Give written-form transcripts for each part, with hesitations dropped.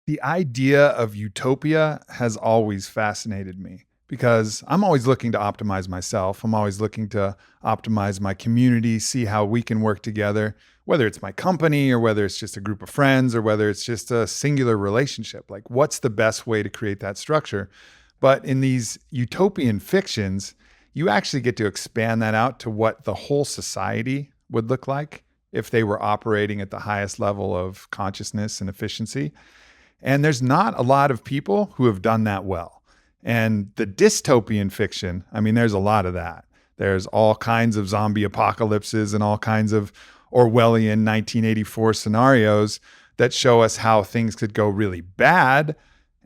The idea of utopia has always fascinated me because I'm always looking to optimize myself. I'm always looking to optimize my community, see how we can work together, whether it's my company or whether it's just a group of friends or whether it's just a singular relationship. Like, what's the best way to create that structure? But in these utopian fictions, you actually get to expand that out to what the whole society would look like if they were operating at the highest level of consciousness and efficiency. And there's not a lot of people who have done that well. And the dystopian fiction, I mean, there's a lot of that. There's all kinds of zombie apocalypses and all kinds of Orwellian 1984 scenarios that show us how things could go really bad.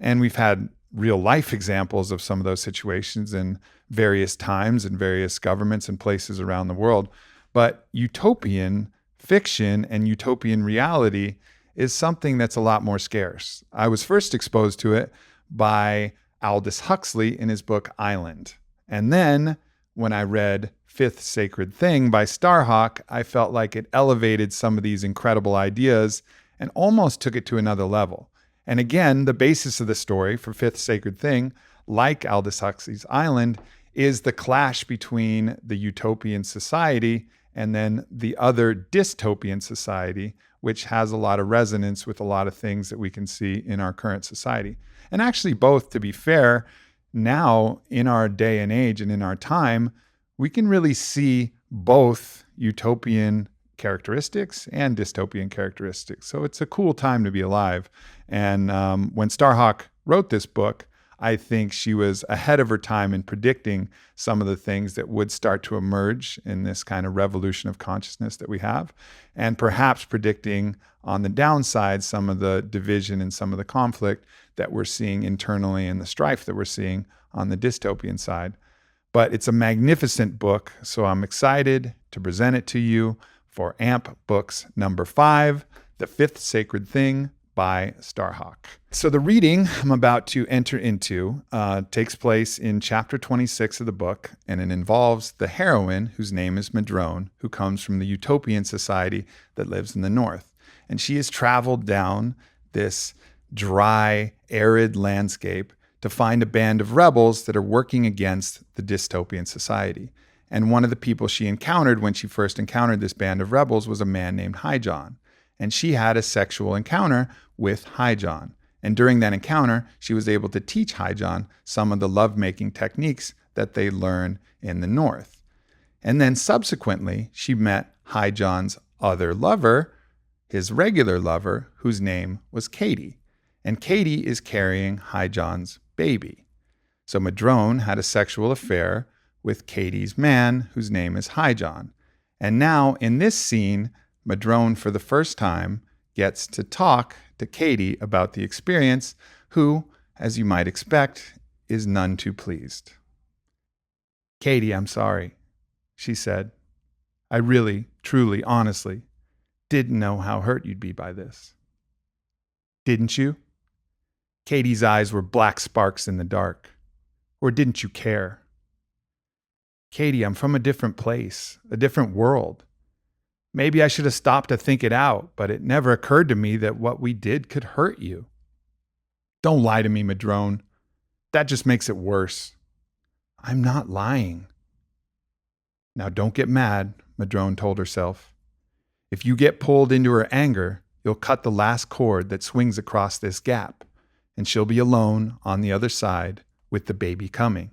And we've had real life examples of some of those situations in various times and various governments and places around the world. But utopian fiction and utopian reality is something that's a lot more scarce. I was first exposed to it by Aldous Huxley in his book Island. And then when I read Fifth Sacred Thing by Starhawk, I felt like it elevated some of these incredible ideas and almost took it to another level. And again, the basis of the story for Fifth Sacred Thing, like Aldous Huxley's Island, is the clash between the utopian society and then the other dystopian society, which has a lot of resonance with a lot of things that we can see in our current society. And actually both, to be fair, now in our day and age and in our time, we can really see both utopian characteristics and dystopian characteristics. So it's a cool time to be alive. And when Starhawk wrote this book, I think she was ahead of her time in predicting some of the things that would start to emerge in this kind of revolution of consciousness that we have, and perhaps predicting on the downside some of the division and some of the conflict that we're seeing internally and the strife that we're seeing on the dystopian side. But it's a magnificent book, so I'm excited to present it to you for AMP Books number 5, The Fifth Sacred Thing by Starhawk. So the reading I'm about to enter into takes place in chapter 26 of the book, and it involves the heroine, whose name is Madrone, who comes from the utopian society that lives in the north. And she has traveled down this dry, arid landscape to find a band of rebels that are working against the dystopian society. And one of the people she encountered when she first encountered this band of rebels was a man named Highjohn. And she had a sexual encounter with Highjohn. And during that encounter, she was able to teach Highjohn some of the lovemaking techniques that they learn in the North. And then subsequently, she met Highjohn's other lover, his regular lover, whose name was Katie. And Katie is carrying Highjohn's baby. So Madrone had a sexual affair with Katie's man, whose name is Highjohn. And now in this scene, Madrone, for the first time, gets to talk to Katie about the experience, who, as you might expect, is none too pleased. "Katie, I'm sorry," she said. "I really, truly, honestly didn't know how hurt you'd be by this." "Didn't you?" Katie's eyes were black sparks in the dark. "Or didn't you care?" "Katie, I'm from a different place, a different world. Maybe I should have stopped to think it out, but it never occurred to me that what we did could hurt you." "Don't lie to me, Madrone. That just makes it worse." "I'm not lying." "Now don't get mad," Madrone told herself. "If you get pulled into her anger, you'll cut the last cord that swings across this gap, and she'll be alone on the other side with the baby coming.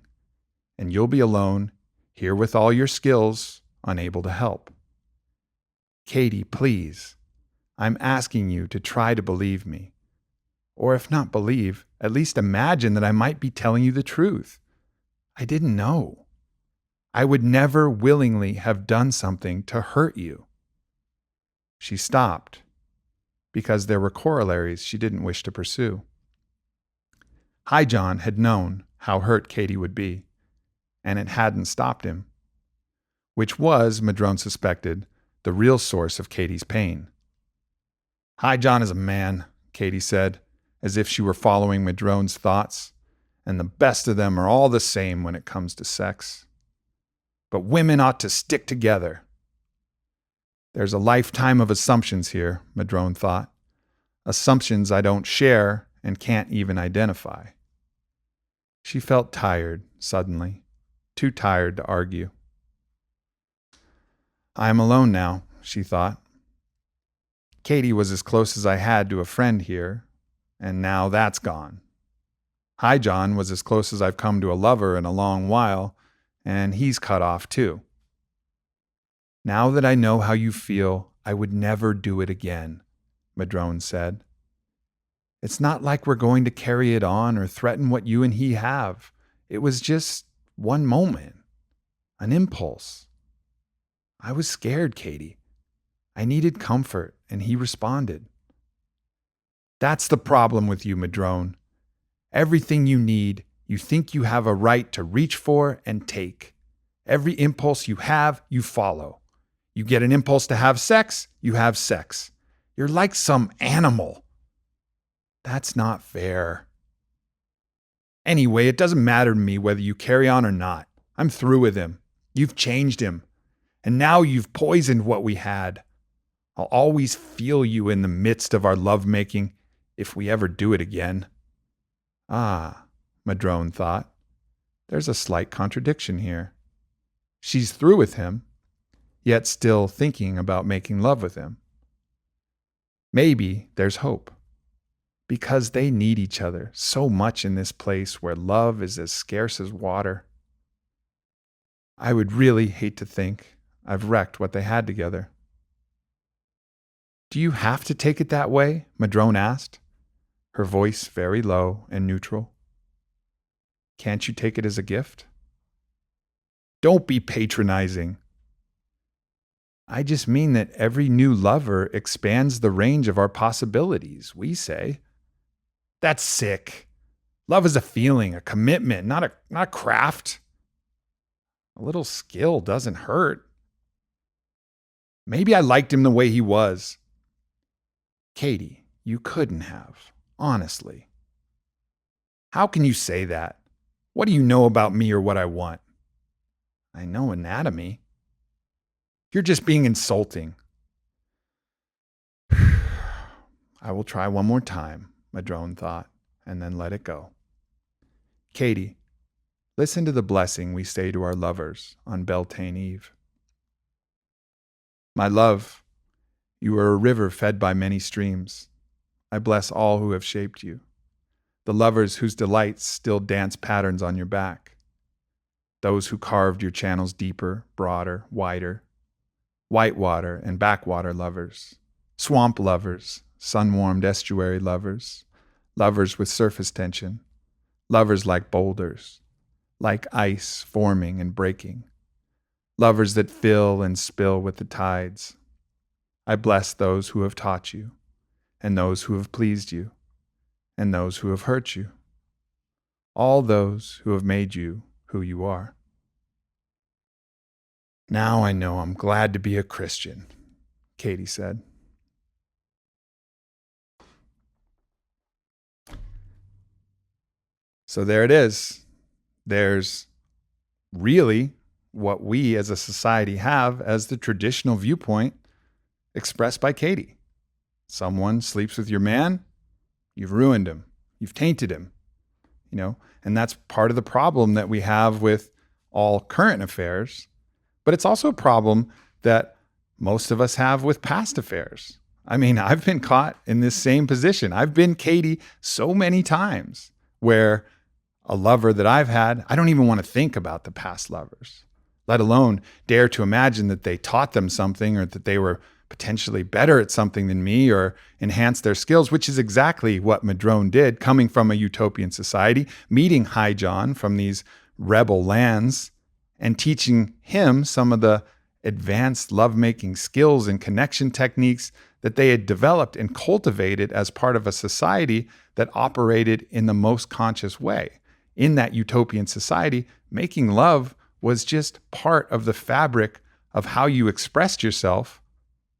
And you'll be alone, here with all your skills, unable to help. Katie, please, I'm asking you to try to believe me. Or if not believe, at least imagine that I might be telling you the truth. I didn't know. I would never willingly have done something to hurt you." She stopped because there were corollaries she didn't wish to pursue. Highjohn had known how hurt Katie would be, and it hadn't stopped him, which was, Madrone suspected, the real source of Katie's pain. "Highjohn is a man," Katie said, as if she were following Madrone's thoughts, "and the best of them are all the same when it comes to sex. But women ought to stick together." There's a lifetime of assumptions here, Madrone thought. Assumptions I don't share and can't even identify. She felt tired, suddenly, too tired to argue. I am alone now, she thought. Katie was as close as I had to a friend here, and now that's gone. Hi John was as close as I've come to a lover in a long while, and he's cut off too. Now that I know how you feel, I would never do it again, Madrone said. It's not like we're going to carry it on or threaten what you and he have. It was just one moment, an impulse. I was scared, Katie. I needed comfort, and he responded. That's the problem with you, Madrone. Everything you need, you think you have a right to reach for and take. Every impulse you have, you follow. You get an impulse to have sex, you have sex. You're like some animal. That's not fair. Anyway, it doesn't matter to me whether you carry on or not. I'm through with him. You've changed him. And now you've poisoned what we had. I'll always feel you in the midst of our lovemaking if we ever do it again. Ah, Madrone thought. There's a slight contradiction here. She's through with him, yet still thinking about making love with him. Maybe there's hope. Because they need each other so much in this place where love is as scarce as water. I would really hate to think I've wrecked what they had together. Do you have to take it that way? Madrone asked, her voice very low and neutral. Can't you take it as a gift? Don't be patronizing. I just mean that every new lover expands the range of our possibilities, we say. That's sick. Love is a feeling, a commitment, not a craft. A little skill doesn't hurt. Maybe I liked him the way he was. Katie, you couldn't have, honestly. How can you say that? What do you know about me or what I want? I know anatomy. You're just being insulting. I will try one more time, Madrone thought, and then let it go. Katie, listen to the blessing we say to our lovers on Beltane Eve. My love, you are a river fed by many streams. I bless all who have shaped you, the lovers whose delights still dance patterns on your back, those who carved your channels deeper, broader, wider, whitewater and backwater lovers, swamp lovers, sun-warmed estuary lovers, lovers with surface tension, lovers like boulders, like ice forming and breaking, lovers that fill and spill with the tides. I bless those who have taught you, and those who have pleased you, and those who have hurt you, all those who have made you who you are. Now I know I'm glad to be a Christian, Katie said. So there it is. There's really what we as a society have as the traditional viewpoint expressed by Katie. Someone sleeps with your man, you've ruined him, you've tainted him, and that's part of the problem that we have with all current affairs. But it's also a problem that most of us have with past affairs. I mean, I've been caught in this same position. I've been Katie so many times where a lover that I've had, I don't even want to think about the past lovers, let alone dare to imagine that they taught them something or that they were potentially better at something than me or enhanced their skills, which is exactly what Madrone did, coming from a utopian society, meeting High John from these rebel lands, and teaching him some of the advanced lovemaking skills and connection techniques that they had developed and cultivated as part of a society that operated in the most conscious way. In that utopian society, making love was just part of the fabric of how you expressed yourself,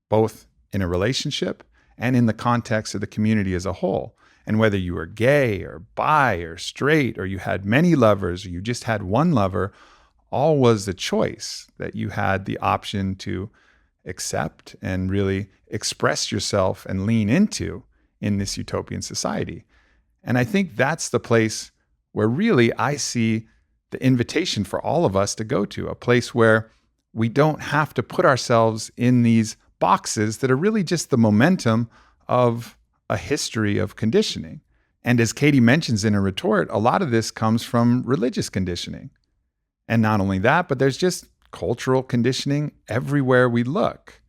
both in a relationship and in the context of the community as a whole. And whether you were gay or bi or straight, or you had many lovers, or you just had one lover, all was the choice that you had the option to accept and really express yourself and lean into in this utopian society. And I think that's the place where really I see the invitation for all of us to go to, a place where we don't have to put ourselves in these boxes that are really just the momentum of a history of conditioning. And as Katie mentions in her retort, a lot of this comes from religious conditioning. And not only that, but there's just cultural conditioning everywhere we look.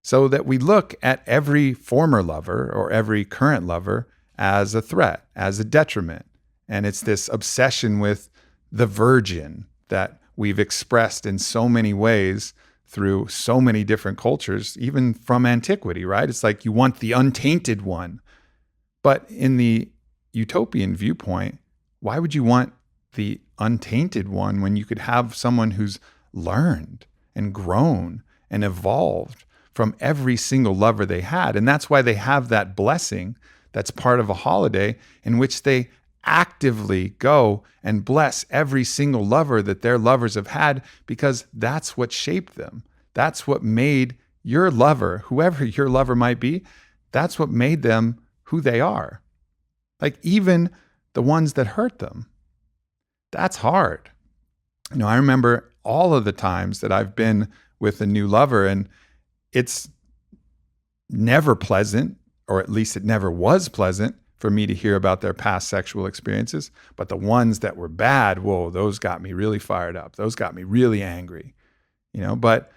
So that we look at every former lover or every current lover as a threat, as a detriment. And it's this obsession with the virgin that we've expressed in so many ways through so many different cultures, even from antiquity, right? It's like you want the untainted one. But in the utopian viewpoint, why would you want the untainted one when you could have someone who's learned and grown and evolved from every single lover they had? And that's why they have that blessing that's part of a holiday in which they actively go and bless every single lover that their lovers have had, because that's what shaped them. That's what made your lover, whoever your lover might be, that's what made them who they are. Like even the ones that hurt them. That's hard. I remember all of the times that I've been with a new lover, and it's never pleasant, or at least it never was pleasant for me to hear about their past sexual experiences. But the ones that were bad, whoa, those got me really fired up. Those got me really angry. But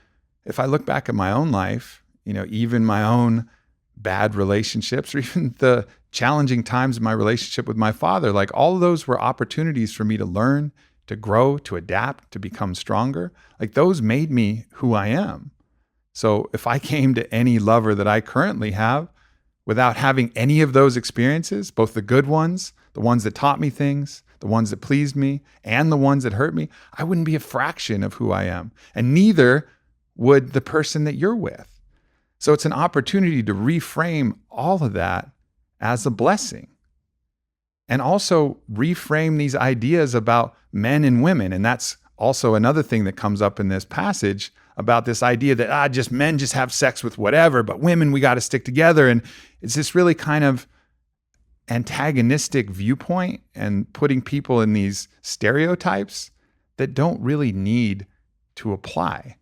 if I look back at my own life, even my own bad relationships, or even the challenging times in my relationship with my father, like all of those were opportunities for me to learn, to grow, to adapt, to become stronger. Like those made me who I am. So if I came to any lover that I currently have without having any of those experiences, both the good ones, the ones that taught me things, the ones that pleased me, and the ones that hurt me, I wouldn't be a fraction of who I am. And neither would the person that you're with. So it's an opportunity to reframe all of that as a blessing. And also reframe these ideas about men and women. And that's also another thing that comes up in this passage about this idea that just men just have sex with whatever, but women, we got to stick together. And it's this really kind of antagonistic viewpoint and putting people in these stereotypes that don't really need to apply.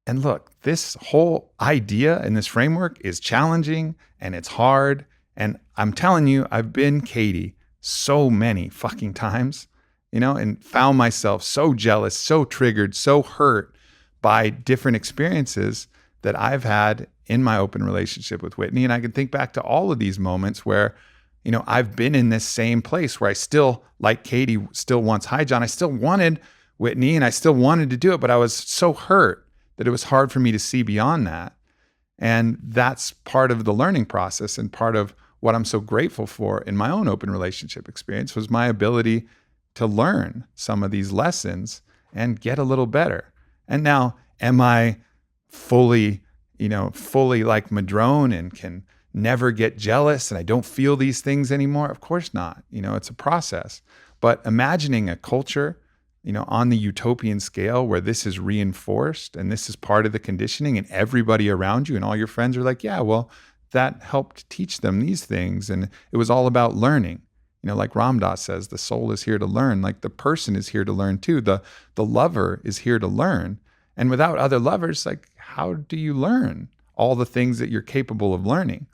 And look, this whole idea and this framework is challenging and it's hard. And I'm telling you, I've been Katie so many fucking times, and found myself so jealous, so triggered, so hurt by different experiences that I've had in my open relationship with Whitney. And I can think back to all of these moments where, I've been in this same place where I still, like Katie still wants hi, John. I still wanted Whitney and I still wanted to do it, but I was so hurt that it was hard for me to see beyond that. And that's part of the learning process, and part of what I'm so grateful for in my own open relationship experience was my ability to learn some of these lessons and get a little better. And now, am I fully like Madrone and can never get jealous and I don't feel these things anymore? Of course not. It's a process. But imagining a culture, on the utopian scale where this is reinforced and this is part of the conditioning, and everybody around you and all your friends are like, yeah, well, that helped teach them these things. And it was all about learning. Like Ram Dass says, the soul is here to learn. Like the person is here to learn too. The lover is here to learn. And without other lovers, like how do you learn all the things that you're capable of learning?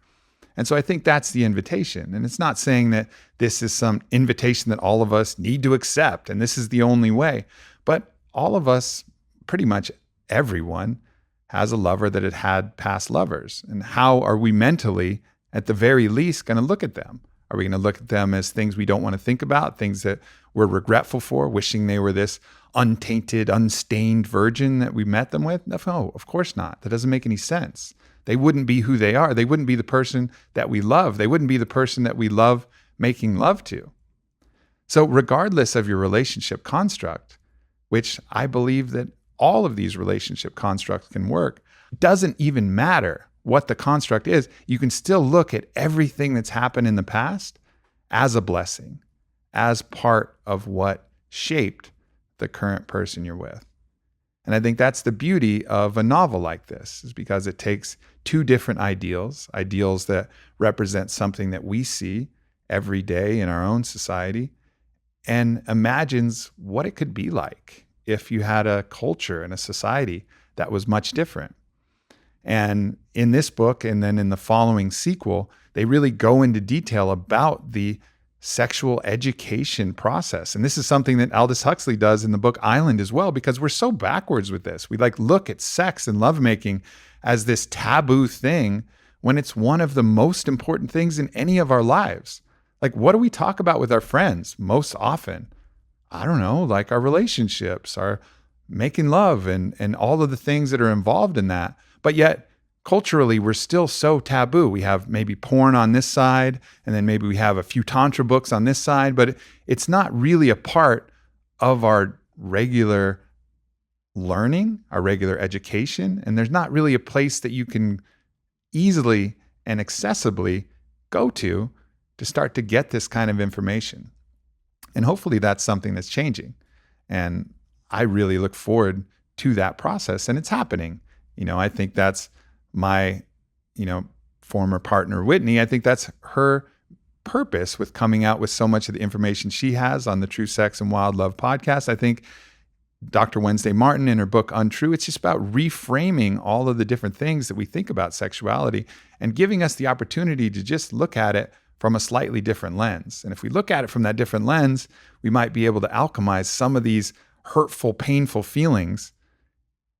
And so I think that's the invitation. And it's not saying that this is some invitation that all of us need to accept and this is the only way. But all of us, pretty much everyone, has a lover that had had past lovers. And how are we mentally, at the very least, going to look at them? Are we going to look at them as things we don't want to think about, things that we're regretful for, wishing they were this untainted, unstained virgin that we met them with? No, of course not. That doesn't make any sense. They wouldn't be who they are. They wouldn't be the person that we love. They wouldn't be the person that we love making love to. So regardless of your relationship construct, which I believe that all of these relationship constructs can work, it doesn't even matter what the construct is. You can still look at everything that's happened in the past as a blessing, as part of what shaped the current person you're with. And I think that's the beauty of a novel like this, is because it takes two different ideals that represent something that we see every day in our own society and imagines what it could be like if you had a culture and a society that was much different. And in this book, and then in the following sequel, they really go into detail about the sexual education process. And this is something that Aldous Huxley does in the book Island as well, because we're so backwards with this. We look at sex and lovemaking as this taboo thing when it's one of the most important things in any of our lives. What do we talk about with our friends most often? I don't know, our relationships, our making love and all of the things that are involved in that. But yet, culturally, we're still so taboo. We have maybe porn on this side, and then maybe we have a few tantra books on this side, but it's not really a part of our regular learning, our regular education. And there's not really a place that you can easily and accessibly go to start to get this kind of information. And hopefully that's something that's changing. And I really look forward to that process, and it's happening. I think that's my, former partner, Whitney. I think that's her purpose with coming out with so much of the information she has on the True Sex and Wild Love podcast. I think Dr. Wednesday Martin in her book Untrue, it's just about reframing all of the different things that we think about sexuality and giving us the opportunity to just look at it from a slightly different lens. And if we look at it from that different lens, we might be able to alchemize some of these hurtful, painful feelings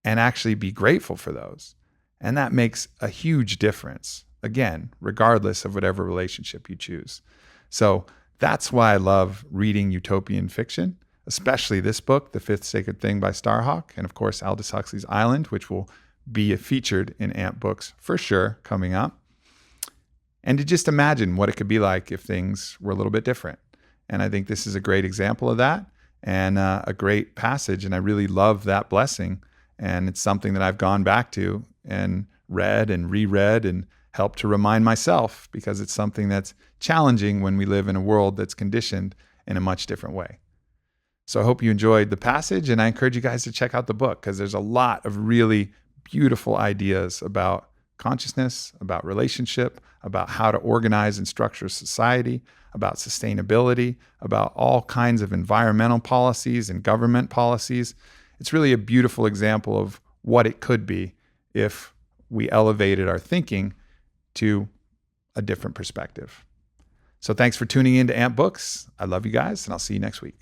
and actually be grateful for those. And that makes a huge difference, again, regardless of whatever relationship you choose. So that's why I love reading utopian fiction, especially this book, The Fifth Sacred Thing by Starhawk, and of course, Aldous Huxley's Island, which will be featured in AMP books for sure coming up. And to just imagine what it could be like if things were a little bit different. And I think this is a great example of that and a great passage. And I really love that blessing. And it's something that I've gone back to and read and reread and helped to remind myself, because it's something that's challenging when we live in a world that's conditioned in a much different way. So I hope you enjoyed the passage, and I encourage you guys to check out the book, because there's a lot of really beautiful ideas about consciousness, about relationship, about how to organize and structure society, about sustainability, about all kinds of environmental policies and government policies. It's really a beautiful example of what it could be if we elevated our thinking to a different perspective. So thanks for tuning in to AMP Books. I love you guys, and I'll see you next week.